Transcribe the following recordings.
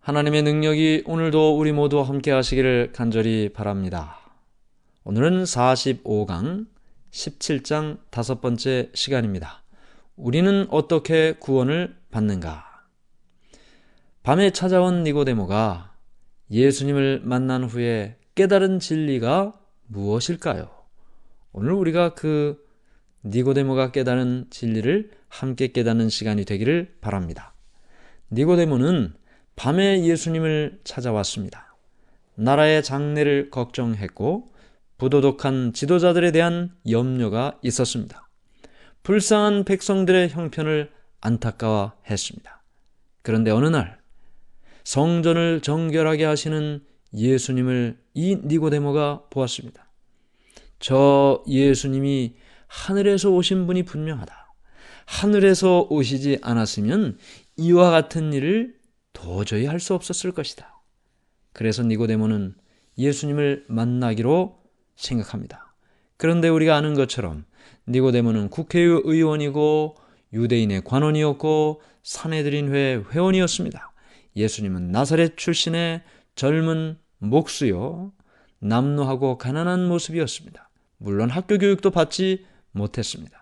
하나님의 능력이 오늘도 우리 모두와 함께 하시기를 간절히 바랍니다. 오늘은 45강 17장 5번째 시간입니다. 우리는 어떻게 구원을 받는가? 밤에 찾아온 니고데모가 예수님을 만난 후에 깨달은 진리가 무엇일까요? 오늘 우리가 그 니고데모가 깨달은 진리를 함께 깨닫는 시간이 되기를 바랍니다. 니고데모는 밤에 예수님을 찾아왔습니다. 나라의 장래를 걱정했고 부도덕한 지도자들에 대한 염려가 있었습니다. 불쌍한 백성들의 형편을 안타까워했습니다. 그런데 어느 날 성전을 정결하게 하시는 예수님을 이 니고데모가 보았습니다. 저 예수님이 하늘에서 오신 분이 분명하다. 하늘에서 오시지 않았으면 이와 같은 일을 도저히 할 수 없었을 것이다. 그래서 니고데모는 예수님을 만나기로 생각합니다. 그런데 우리가 아는 것처럼 니고데모는 국회의원이고 유대인의 관원이었고 산헤드린회 회원이었습니다. 예수님은 나사렛 출신의 젊은 목수요, 남노하고 가난한 모습이었습니다. 물론 학교 교육도 받지 못했습니다.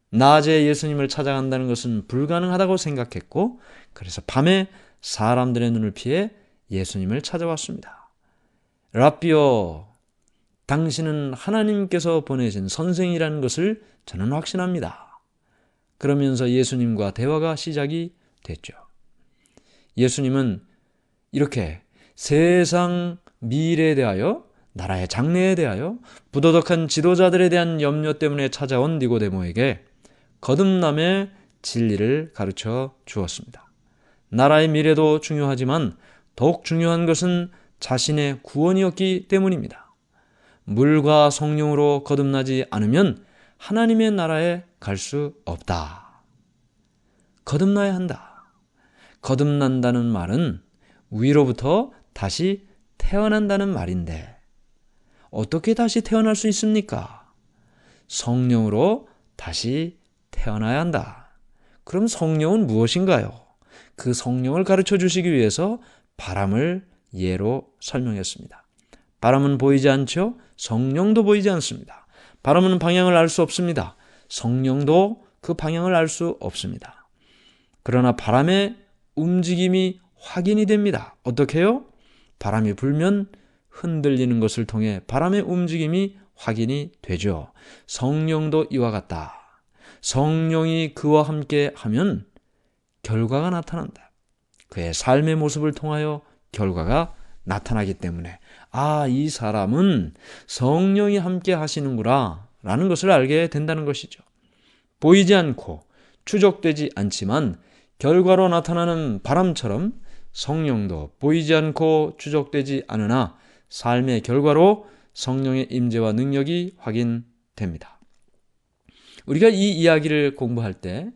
낮에 예수님을 찾아간다는 것은 불가능하다고 생각했고 그래서 밤에 사람들의 눈을 피해 예수님을 찾아왔습니다. 라삐어, 당신은 하나님께서 보내신 선생이라는 것을 저는 확신합니다. 그러면서 예수님과 대화가 시작이 됐죠. 예수님은 이렇게 세상 미래에 대하여, 나라의 장래에 대하여, 부도덕한 지도자들에 대한 염려 때문에 찾아온 니고데모에게 거듭남의 진리를 가르쳐 주었습니다. 나라의 미래도 중요하지만 더욱 중요한 것은 자신의 구원이었기 때문입니다. 물과 성령으로 거듭나지 않으면 하나님의 나라에 갈 수 없다. 거듭나야 한다. 거듭난다는 말은 위로부터 다시 태어난다는 말인데 어떻게 다시 태어날 수 있습니까? 성령으로 다시 태어나야 한다. 그럼 성령은 무엇인가요? 그 성령을 가르쳐 주시기 위해서 바람을 예로 설명했습니다. 바람은 보이지 않죠? 성령도 보이지 않습니다. 바람은 방향을 알 수 없습니다. 성령도 그 방향을 알 수 없습니다. 그러나 바람의 움직임이 확인이 됩니다. 어떻게 해요? 바람이 불면 흔들리는 것을 통해 바람의 움직임이 확인이 되죠. 성령도 이와 같다. 성령이 그와 함께 하면 결과가 나타난다. 그의 삶의 모습을 통하여 결과가 나타나기 때문에 이 사람은 성령이 함께 하시는구나 라는 것을 알게 된다는 것이죠. 보이지 않고 추적되지 않지만 결과로 나타나는 바람처럼 성령도 보이지 않고 추적되지 않으나 삶의 결과로 성령의 임재와 능력이 확인됩니다. 우리가 이 이야기를 공부할 때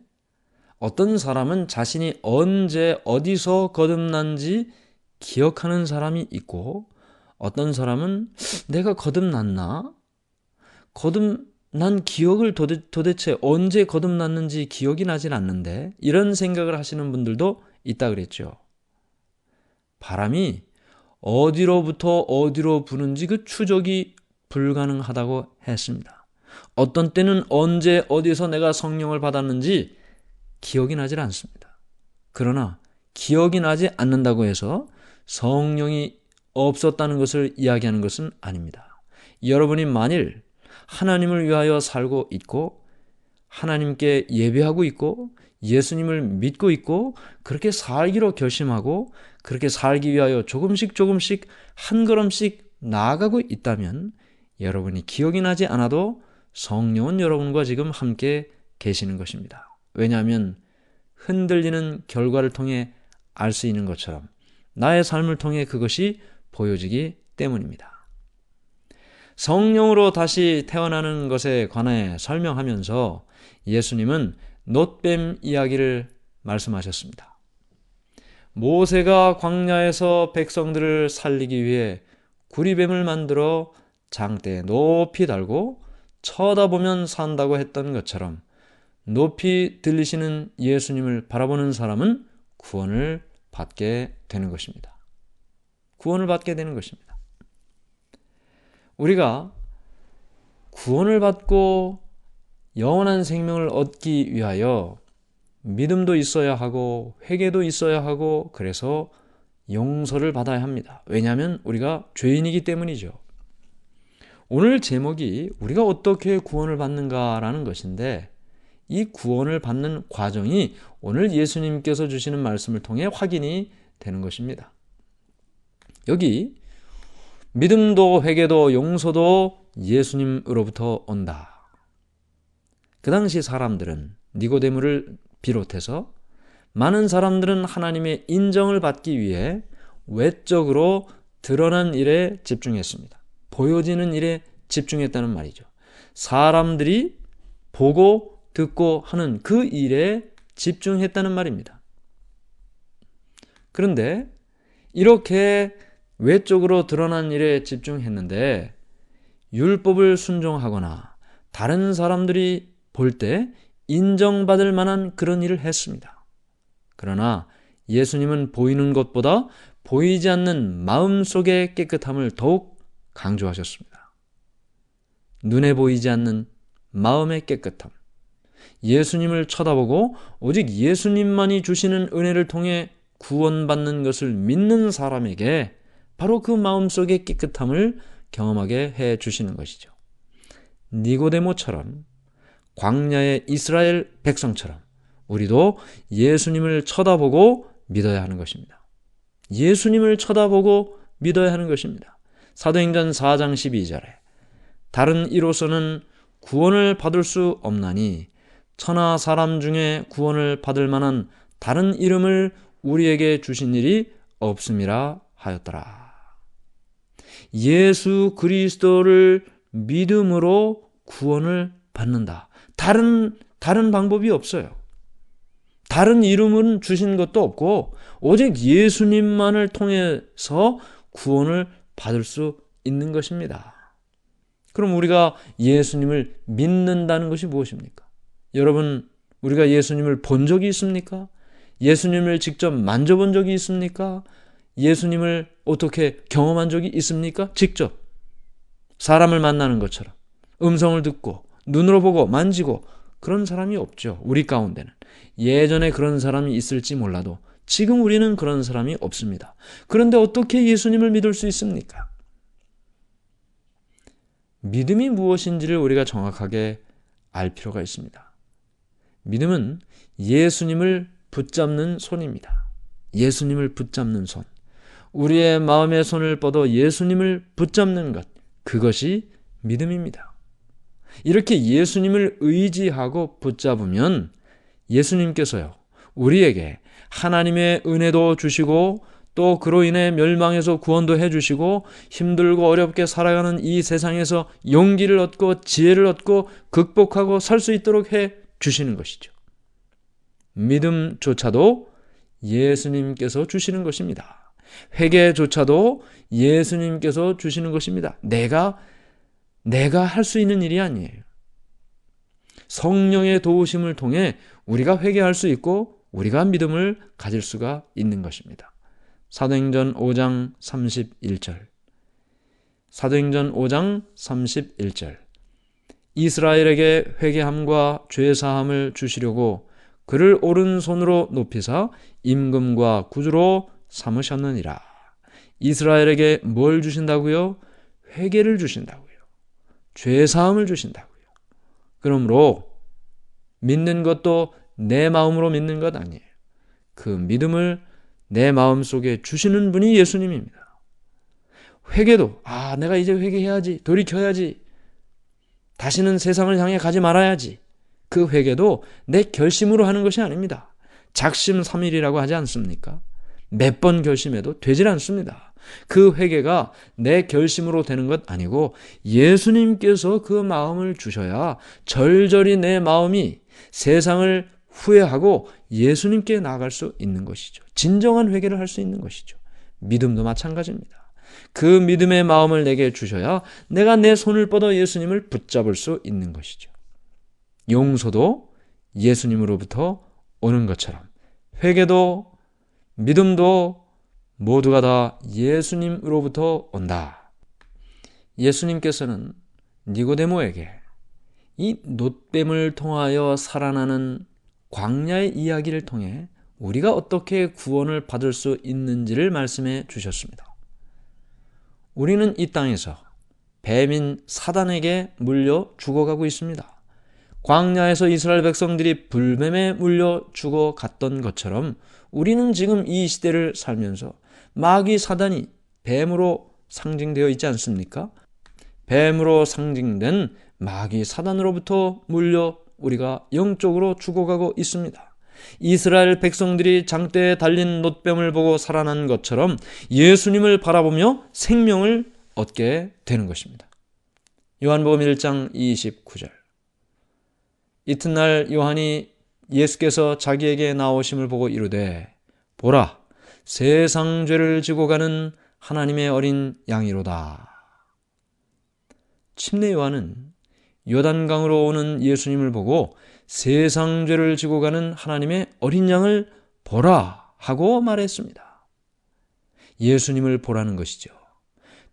어떤 사람은 자신이 언제 어디서 거듭난지 기억하는 사람이 있고 어떤 사람은 내가 거듭났나? 거듭난 기억을 도대체 언제 거듭났는지 기억이 나질 않는데 이런 생각을 하시는 분들도 있다 그랬죠. 바람이 어디로부터 어디로 부는지 그 추적이 불가능하다고 했습니다. 어떤 때는 언제 어디서 내가 성령을 받았는지 기억이 나질 않습니다. 그러나 기억이 나지 않는다고 해서 성령이 없었다는 것을 이야기하는 것은 아닙니다. 여러분이 만일 하나님을 위하여 살고 있고 하나님께 예배하고 있고 예수님을 믿고 있고 그렇게 살기로 결심하고 그렇게 살기 위하여 조금씩 한 걸음씩 나아가고 있다면 여러분이 기억이 나지 않아도 성령은 여러분과 지금 함께 계시는 것입니다. 왜냐하면 흔들리는 결과를 통해 알 수 있는 것처럼 나의 삶을 통해 그것이 보여지기 때문입니다. 성령으로 다시 태어나는 것에 관해 설명하면서 예수님은 놋뱀 이야기를 말씀하셨습니다. 모세가 광야에서 백성들을 살리기 위해 구리뱀을 만들어 장대에 높이 달고 쳐다보면 산다고 했던 것처럼 높이 들리시는 예수님을 바라보는 사람은 구원을 받게 되는 것입니다. 구원을 받게 되는 것입니다. 우리가 구원을 받고 영원한 생명을 얻기 위하여 믿음도 있어야 하고 회개도 있어야 하고 그래서 용서를 받아야 합니다. 왜냐하면 우리가 죄인이기 때문이죠. 오늘 제목이 우리가 어떻게 구원을 받는가라는 것인데 이 구원을 받는 과정이 오늘 예수님께서 주시는 말씀을 통해 확인이 되는 것입니다. 여기 믿음도 회개도 용서도 예수님으로부터 온다. 그 당시 사람들은 니고데모를 비롯해서 많은 사람들은 하나님의 인정을 받기 위해 외적으로 드러난 일에 집중했습니다. 보여지는 일에 집중했다는 말이죠. 사람들이 보고 듣고 하는 그 일에 집중했다는 말입니다. 그런데 이렇게 외적으로 드러난 일에 집중했는데 율법을 순종하거나 다른 사람들이 볼 때 인정받을 만한 그런 일을 했습니다. 그러나 예수님은 보이는 것보다 보이지 않는 마음속의 깨끗함을 더욱 강조하셨습니다. 눈에 보이지 않는 마음의 깨끗함. 예수님을 쳐다보고 오직 예수님만이 주시는 은혜를 통해 구원받는 것을 믿는 사람에게 바로 그 마음속의 깨끗함을 경험하게 해 주시는 것이죠. 니고데모처럼 광야의 이스라엘 백성처럼 우리도 예수님을 쳐다보고 믿어야 하는 것입니다. 예수님을 쳐다보고 믿어야 하는 것입니다. 사도행전 4장 12절에 다른 이로서는 구원을 받을 수 없나니 천하 사람 중에 구원을 받을 만한 다른 이름을 우리에게 주신 일이 없음이라 하였더라. 예수 그리스도를 믿음으로 구원을 받는다. 다른 방법이 없어요. 다른 이름은 주신 것도 없고 오직 예수님만을 통해서 구원을 받을 수 있는 것입니다. 그럼 우리가 예수님을 믿는다는 것이 무엇입니까? 여러분, 우리가 예수님을 본 적이 있습니까? 예수님을 직접 만져본 적이 있습니까? 예수님을 어떻게 경험한 적이 있습니까? 직접 사람을 만나는 것처럼 음성을 듣고 눈으로 보고 만지고 그런 사람이 없죠. 우리 가운데는. 예전에 그런 사람이 있을지 몰라도 지금 우리는 그런 사람이 없습니다. 그런데 어떻게 예수님을 믿을 수 있습니까? 믿음이 무엇인지를 우리가 정확하게 알 필요가 있습니다. 믿음은 예수님을 붙잡는 손입니다. 예수님을 붙잡는 손. 우리의 마음의 손을 뻗어 예수님을 붙잡는 것. 그것이 믿음입니다. 이렇게 예수님을 의지하고 붙잡으면 예수님께서요, 우리에게 하나님의 은혜도 주시고 또 그로 인해 멸망에서 구원도 해주시고 힘들고 어렵게 살아가는 이 세상에서 용기를 얻고 지혜를 얻고 극복하고 살 수 있도록 해 주시는 것이죠. 믿음조차도 예수님께서 주시는 것입니다. 회개조차도 예수님께서 주시는 것입니다. 내가 할 수 있는 일이 아니에요. 성령의 도우심을 통해 우리가 회개할 수 있고 우리가 믿음을 가질 수가 있는 것입니다. 사도행전 5장 31절. 사도행전 5장 31절. 이스라엘에게 회개함과 죄사함을 주시려고 그를 오른손으로 높이사 임금과 구주로 삼으셨느니라. 이스라엘에게 뭘 주신다고요? 회개를 주신다고요. 죄사함을 주신다고요. 그러므로 믿는 것도 내 마음으로 믿는 것 아니에요. 그 믿음을 내 마음속에 주시는 분이 예수님입니다. 회개도 내가 이제 회개해야지, 돌이켜야지, 다시는 세상을 향해 가지 말아야지. 그 회개도 내 결심으로 하는 것이 아닙니다. 작심삼일이라고 하지 않습니까? 몇 번 결심해도 되질 않습니다. 그 회개가 내 결심으로 되는 것 아니고 예수님께서 그 마음을 주셔야 절절히 내 마음이 세상을 후회하고 예수님께 나아갈 수 있는 것이죠. 진정한 회개를 할 수 있는 것이죠. 믿음도 마찬가지입니다. 그 믿음의 마음을 내게 주셔야 내가 내 손을 뻗어 예수님을 붙잡을 수 있는 것이죠. 용서도 예수님으로부터 오는 것처럼 회개도 믿음도 모두가 다 예수님으로부터 온다. 예수님께서는 니고데모에게 이 놋뱀을 통하여 살아나는 광야의 이야기를 통해 우리가 어떻게 구원을 받을 수 있는지를 말씀해 주셨습니다. 우리는 이 땅에서 뱀인 사단에게 물려 죽어가고 있습니다. 광야에서 이스라엘 백성들이 불뱀에 물려 죽어갔던 것처럼 우리는 지금 이 시대를 살면서 마귀 사단이 뱀으로 상징되어 있지 않습니까? 뱀으로 상징된 마귀 사단으로부터 물려 우리가 영적으로 죽어가고 있습니다. 이스라엘 백성들이 장대에 달린 놋뱀을 보고 살아난 것처럼 예수님을 바라보며 생명을 얻게 되는 것입니다. 요한복음 1장 29절. 이튿날 요한이 예수께서 자기에게 나오심을 보고 이르되 보라, 세상 죄를 지고 가는 하나님의 어린 양이로다. 침례 요한은 요단강으로 오는 예수님을 보고 세상 죄를 지고 가는 하나님의 어린 양을 보라 하고 말했습니다. 예수님을 보라는 것이죠.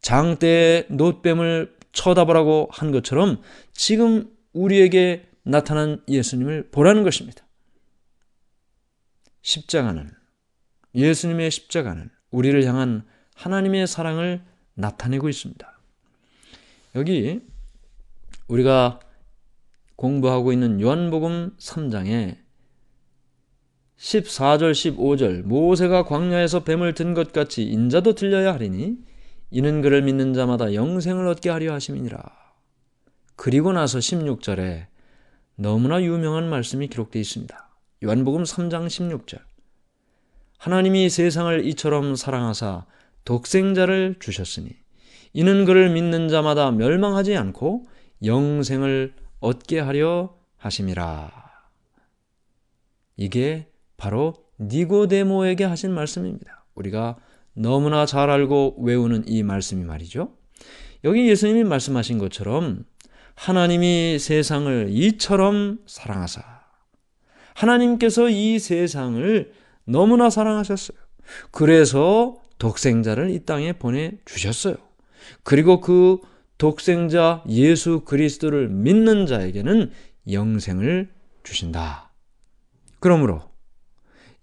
장대의 놋뱀을 쳐다보라고 한 것처럼 지금 우리에게 나타난 예수님을 보라는 것입니다. 십자가는, 예수님의 십자가는 우리를 향한 하나님의 사랑을 나타내고 있습니다. 여기 우리가 공부하고 있는 요한복음 3장에 14절 15절 모세가 광야에서 뱀을 든 것 같이 인자도 들려야 하리니 이는 그를 믿는 자마다 영생을 얻게 하려 하심이니라. 그리고 나서 16절에 너무나 유명한 말씀이 기록되어 있습니다. 요한복음 3장 16절. 하나님이 세상을 이처럼 사랑하사 독생자를 주셨으니 이는 그를 믿는 자마다 멸망하지 않고 영생을 얻게 하려 하심이라. 이게 바로 니고데모에게 하신 말씀입니다. 우리가 너무나 잘 알고 외우는 이 말씀이 말이죠. 여기 예수님이 말씀하신 것처럼 하나님이 세상을 이처럼 사랑하사, 하나님께서 이 세상을 너무나 사랑하셨어요. 그래서 독생자를 이 땅에 보내주셨어요. 그리고 그 독생자 예수 그리스도를 믿는 자에게는 영생을 주신다. 그러므로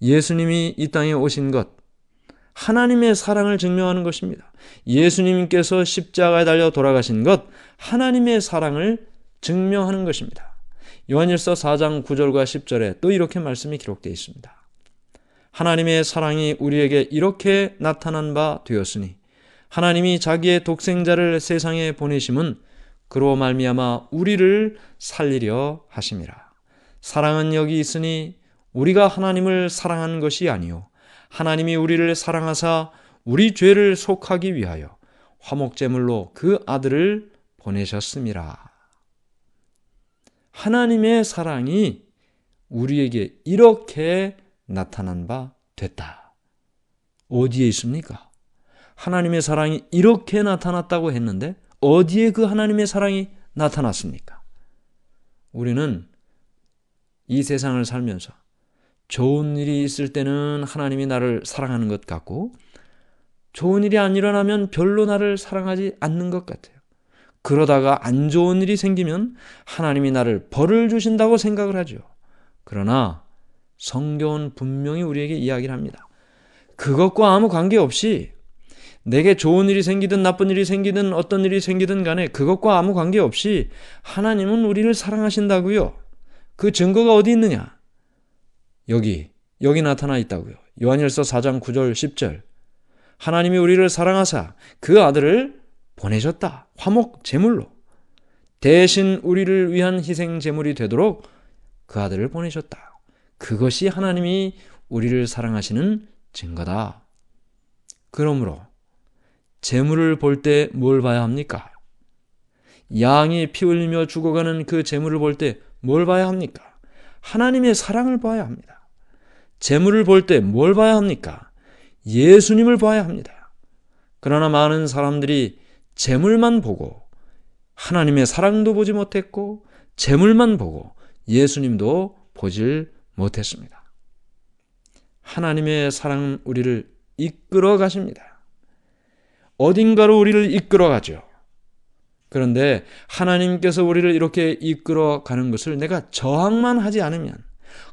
예수님이 이 땅에 오신 것, 하나님의 사랑을 증명하는 것입니다. 예수님께서 십자가에 달려 돌아가신 것, 하나님의 사랑을 증명하는 것입니다. 요한일서 4장 9절과 10절에 또 이렇게 말씀이 기록되어 있습니다. 하나님의 사랑이 우리에게 이렇게 나타난 바 되었으니 하나님이 자기의 독생자를 세상에 보내심은 그로 말미암아 우리를 살리려 하심이라. 사랑은 여기 있으니 우리가 하나님을 사랑하는 것이 아니요 하나님이 우리를 사랑하사 우리 죄를 속하기 위하여 화목제물로 그 아들을 보내셨음이라. 하나님의 사랑이 우리에게 이렇게 나타난 바 됐다. 어디에 있습니까? 하나님의 사랑이 이렇게 나타났다고 했는데 어디에 그 하나님의 사랑이 나타났습니까? 우리는 이 세상을 살면서 좋은 일이 있을 때는 하나님이 나를 사랑하는 것 같고 좋은 일이 안 일어나면 별로 나를 사랑하지 않는 것 같아요. 그러다가 안 좋은 일이 생기면 하나님이 나를 벌을 주신다고 생각을 하죠. 그러나 성경은 분명히 우리에게 이야기를 합니다. 그것과 아무 관계없이 내게 좋은 일이 생기든 나쁜 일이 생기든 어떤 일이 생기든 간에 그것과 아무 관계없이 하나님은 우리를 사랑하신다고요. 그 증거가 어디 있느냐? 여기 나타나 있다고요. 요한일서 4장 9절 10절. 하나님이 우리를 사랑하사 그 아들을 보내셨다. 화목 제물로. 대신 우리를 위한 희생 제물이 되도록 그 아들을 보내셨다. 그것이 하나님이 우리를 사랑하시는 증거다. 그러므로 제물을 볼 때 뭘 봐야 합니까? 양이 피 흘리며 죽어가는 그 제물을 볼 때 뭘 봐야 합니까? 하나님의 사랑을 봐야 합니다. 제물을 볼 때 뭘 봐야 합니까? 예수님을 봐야 합니다. 그러나 많은 사람들이 제물만 보고 하나님의 사랑도 보지 못했고 제물만 보고 예수님도 보질 못했습니다. 하나님의 사랑은 우리를 이끌어 가십니다. 어딘가로 우리를 이끌어 가죠. 그런데 하나님께서 우리를 이렇게 이끌어 가는 것을 내가 저항만 하지 않으면,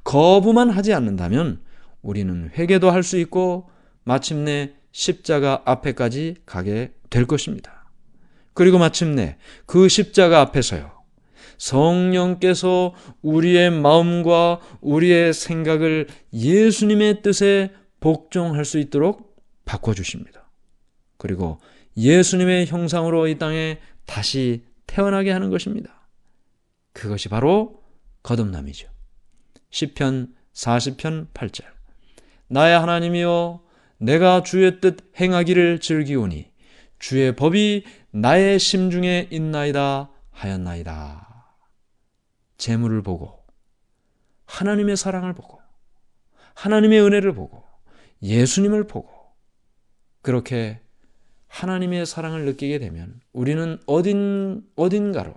거부만 하지 않는다면 우리는 회개도 할 수 있고 마침내 십자가 앞에까지 가게 될 것입니다. 그리고 마침내 그 십자가 앞에서요, 성령께서 우리의 마음과 우리의 생각을 예수님의 뜻에 복종할 수 있도록 바꿔주십니다. 그리고 예수님의 형상으로 이 땅에 다시 태어나게 하는 것입니다. 그것이 바로 거듭남이죠. 시편 40편 8절. 나의 하나님이여, 내가 주의 뜻 행하기를 즐기오니 주의 법이 나의 심중에 있나이다 하였나이다. 재물을 보고, 하나님의 사랑을 보고, 하나님의 은혜를 보고, 예수님을 보고, 그렇게 하나님의 사랑을 느끼게 되면 우리는 어딘가로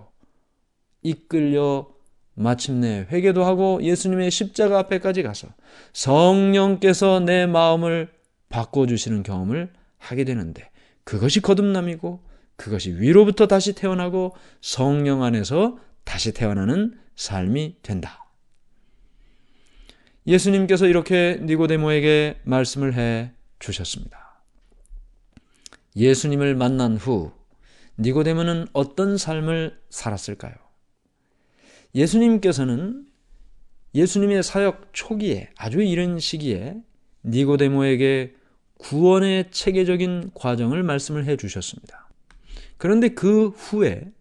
이끌려 마침내 회개도 하고 예수님의 십자가 앞에까지 가서 성령께서 내 마음을 바꿔주시는 경험을 하게 되는데, 그것이 거듭남이고 그것이 위로부터 다시 태어나고 성령 안에서 다시 태어나는 삶이 된다. 예수님께서 이렇게 니고데모에게 말씀을 해 주셨습니다. 예수님을 만난 후 니고데모는 어떤 삶을 살았을까요? 예수님께서는 예수님의 사역 초기에, 아주 이른 시기에 니고데모에게 구원의 체계적인 과정을 말씀을 해 주셨습니다. 그런데 그 후에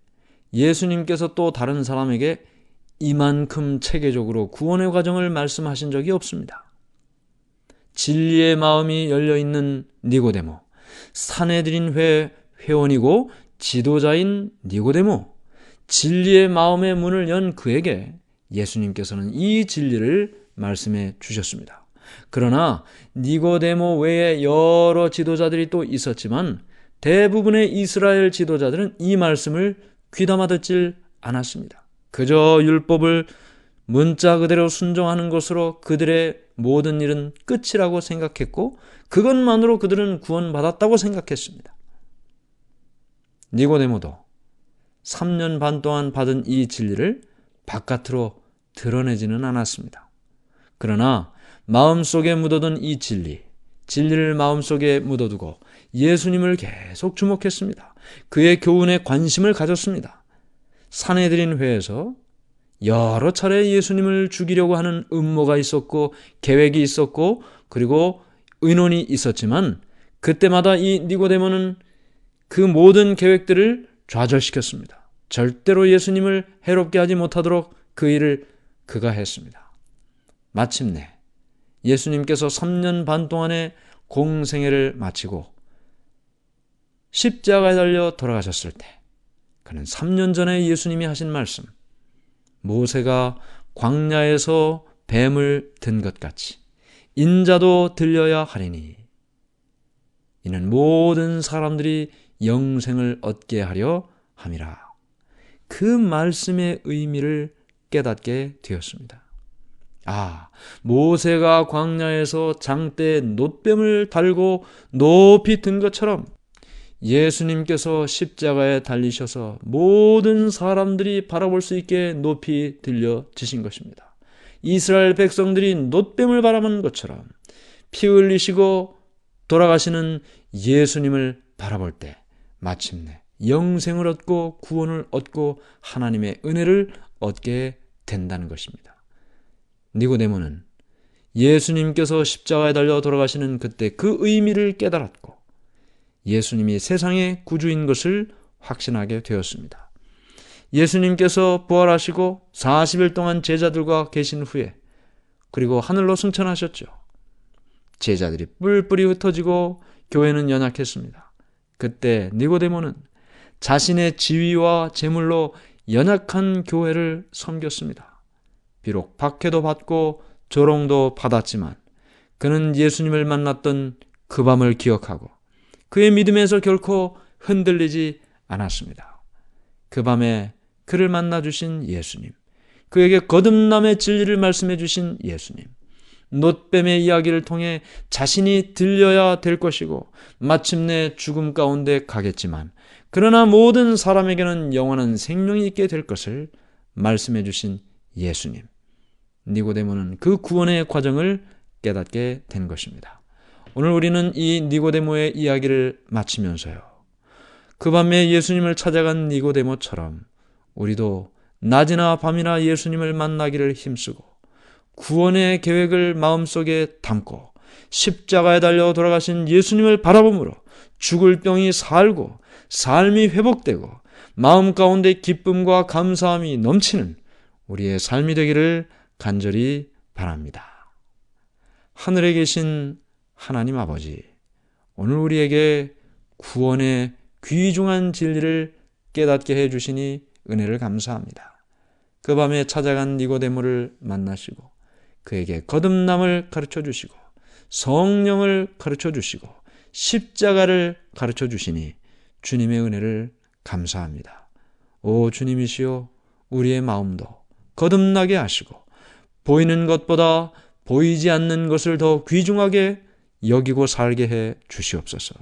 예수님께서 또 다른 사람에게 이만큼 체계적으로 구원의 과정을 말씀하신 적이 없습니다. 진리의 마음이 열려있는 니고데모, 산헤드린 회원이고 지도자인 니고데모, 진리의 마음의 문을 연 그에게 예수님께서는 이 진리를 말씀해 주셨습니다. 그러나 니고데모 외에 여러 지도자들이 또 있었지만 대부분의 이스라엘 지도자들은 이 말씀을 귀담아 듣질 않았습니다. 그저 율법을 문자 그대로 순종하는 것으로 그들의 모든 일은 끝이라고 생각했고, 그것만으로 그들은 구원받았다고 생각했습니다. 니고데모도 3년 반 동안 받은 이 진리를 바깥으로 드러내지는 않았습니다. 그러나 마음속에 묻어둔 이 진리를 마음속에 묻어두고 예수님을 계속 주목했습니다. 그의 교훈에 관심을 가졌습니다. 산헤드린 회에서 여러 차례 예수님을 죽이려고 하는 음모가 있었고 계획이 있었고 그리고 의논이 있었지만, 그때마다 이 니고데모는 그 모든 계획들을 좌절시켰습니다. 절대로 예수님을 해롭게 하지 못하도록 그 일을 그가 했습니다. 마침내 예수님께서 3년 반 동안의 공생애를 마치고 십자가에 달려 돌아가셨을 때, 그는 3년 전에 예수님이 하신 말씀, 모세가 광야에서 뱀을 든 것 같이 인자도 들려야 하리니 이는 모든 사람들이 영생을 얻게 하려 함이라. 그 말씀의 의미를 깨닫게 되었습니다. 모세가 광야에서 장대에 놋뱀을 달고 높이 든 것처럼 예수님께서 십자가에 달리셔서 모든 사람들이 바라볼 수 있게 높이 들려지신 것입니다. 이스라엘 백성들이 놋뱀을 바라보는 것처럼 피 흘리시고 돌아가시는 예수님을 바라볼 때 마침내 영생을 얻고 구원을 얻고 하나님의 은혜를 얻게 된다는 것입니다. 니고데모는 예수님께서 십자가에 달려 돌아가시는 그때 그 의미를 깨달았고 예수님이 세상의 구주인 것을 확신하게 되었습니다. 예수님께서 부활하시고 40일 동안 제자들과 계신 후에 그리고 하늘로 승천하셨죠. 제자들이 뿔뿔이 흩어지고 교회는 연약했습니다. 그때 니고데모는 자신의 지위와 재물로 연약한 교회를 섬겼습니다. 비록 박해도 받고 조롱도 받았지만 그는 예수님을 만났던 그 밤을 기억하고 그의 믿음에서 결코 흔들리지 않았습니다. 그 밤에 그를 만나주신 예수님, 그에게 거듭남의 진리를 말씀해 주신 예수님, 놋뱀의 이야기를 통해 자신이 들려야 될 것이고 마침내 죽음 가운데 가겠지만 그러나 모든 사람에게는 영원한 생명이 있게 될 것을 말씀해 주신 예수님. 니고데모는 그 구원의 과정을 깨닫게 된 것입니다. 오늘 우리는 이 니고데모의 이야기를 마치면서요, 그 밤에 예수님을 찾아간 니고데모처럼 우리도 낮이나 밤이나 예수님을 만나기를 힘쓰고 구원의 계획을 마음속에 담고 십자가에 달려 돌아가신 예수님을 바라봄으로 죽을 병이 살고 삶이 회복되고 마음 가운데 기쁨과 감사함이 넘치는 우리의 삶이 되기를 간절히 바랍니다. 하늘에 계신 하나님 아버지, 오늘 우리에게 구원의 귀중한 진리를 깨닫게 해주시니 은혜를 감사합니다. 그 밤에 찾아간 니고데모를 만나시고 그에게 거듭남을 가르쳐 주시고 성령을 가르쳐 주시고 십자가를 가르쳐 주시니 주님의 은혜를 감사합니다. 오 주님이시여, 우리의 마음도 거듭나게 하시고 보이는 것보다 보이지 않는 것을 더 귀중하게 여기고 살게 해 주시옵소서.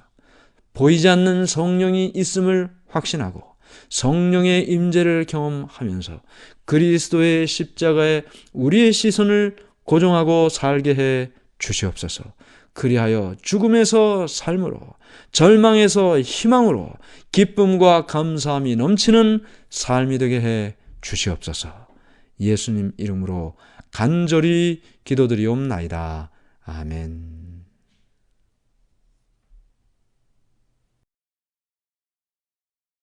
보이지 않는 성령이 있음을 확신하고 성령의 임재를 경험하면서 그리스도의 십자가에 우리의 시선을 고정하고 살게 해 주시옵소서. 그리하여 죽음에서 삶으로, 절망에서 희망으로, 기쁨과 감사함이 넘치는 삶이 되게 해 주시옵소서. 예수님 이름으로 간절히 기도드리옵나이다. 아멘.